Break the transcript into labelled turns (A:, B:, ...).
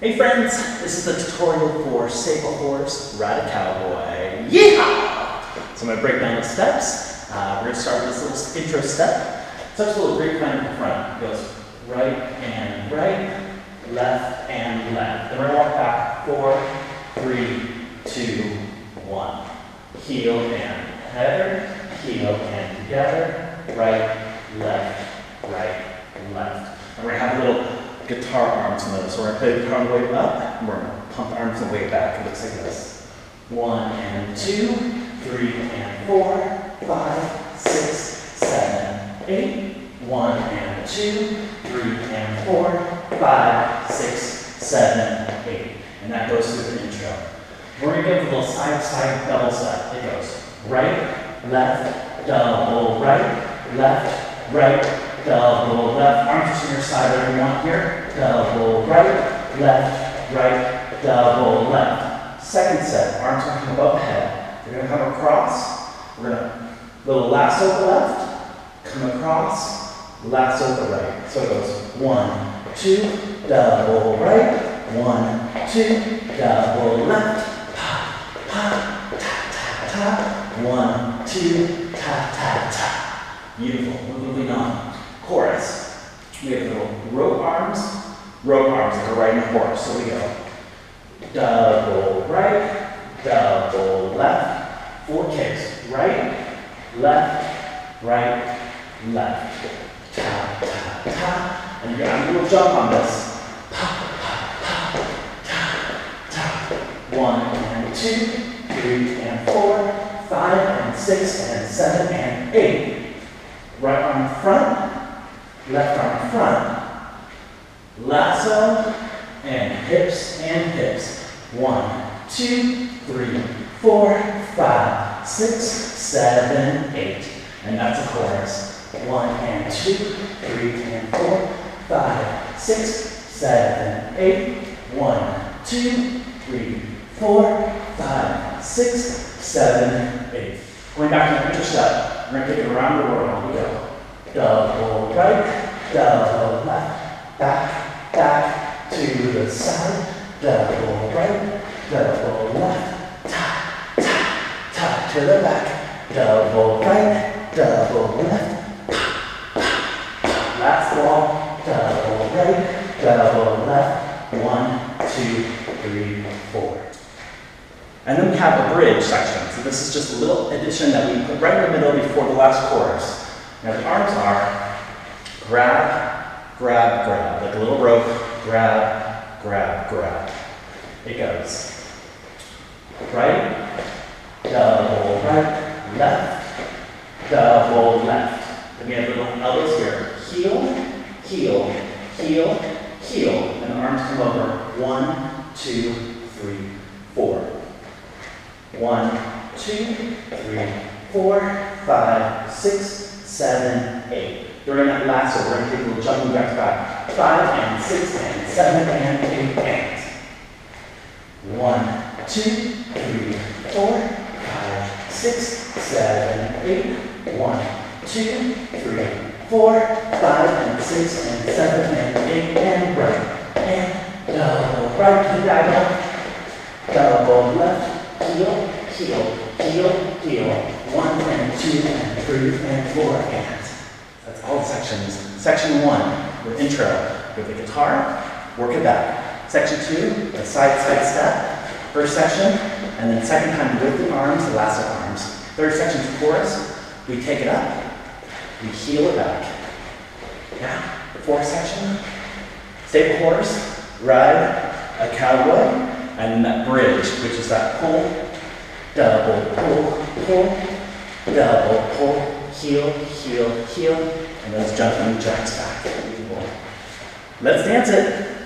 A: Hey friends, this is the tutorial for Save a Horse, Ride a Cowboy. Yeehaw! So I'm going to break down the steps. We're going to start with this little intro step. Starts with a little grapevine in the front. It goes right and right, left and left. Then we're going to walk back 4, 3, 2, 1. Heel and header, heel and together, right, left, left. And we're going to have a little guitar arms in those. So we're going to play the guitar on the way up, and we're going to pump the arms on the way back. It looks like this. 1 and 2, 3 and 4, 5, 6, 7, 8. 1 and 2, 3 and 4, 5, 6, 7, 8. And that goes through the intro. We're going to give a little side-to-side double step. It goes right, left, double, right, double, left. Arms to your side, whatever you want here. Double, right, double, left. Second set, arms are coming above head. We're going to come across. We're going to little lasso to the left, come across, lasso to the right. So it goes 1, 2, double right, 1, 2, double left. 1, 2, ta, ta, ta. Beautiful. We're moving on. Chorus. We have little rope arms that are riding a horse. So we go double right, double left. 4 kicks. Right, left, ta, ta, ta. And you're going to have a little jump on this. Pa, pa, pa, ta, ta. 1 and 2, 3 and 4. 5 and 6 and 7 and 8. Right arm front, left arm front. Lasso and hips and hips. 1, 2, 3, 4, 5, 6, 7, 8. And that's a chorus. 1 and 2, 3 and 4, 5, 6, 7, 8. 1, 2, 3, 4, 5, 6, 7, 8. Going back to the intro step, we're going to take it around the world. We go double right, double left, back to the side, double right, double left, ta, ta, ta to the back, double right, double left, pa, pa, pa. Last wall, double right, double left, 1, 2, 3, 4. And then we have a bridge section. So this is just a little addition that we put right in the middle before the last chorus. Now the arms are grab, grab, grab. Like a little rope, grab, grab, grab. It goes right, double right, left, double left. Then we have little elbows here. Heel, heel, heel, heel. And the arms come over. 1, 2, 3, 4. 1, 2, 3, 4, 5, 6, 7, 8. During that lasso, we're going to take a little jumping back to back. 5 and 6 and 7 and 8 and 1, 2, 3, 4, 5, 6, 7, 8. 1, 2, 3, 4, 5 and 6 and 7 and 8 and right. And double right to diagonal. Double left. Heel, heel, heel, heel. 1 and 2 and 3 and 4 and. That's all the sections. Section 1, with intro, with the guitar, work it back. Section 2, a side step. First section, and then second time with the arms, the lasso arms. Third section is chorus. We take it up, we heel it back. Yeah. Fourth section, save a horse, ride a cowboy. And then that bridge, which is that pull, double, pull, double, pull, heel, heel, heel, and those jumping jacks back. Let's dance it.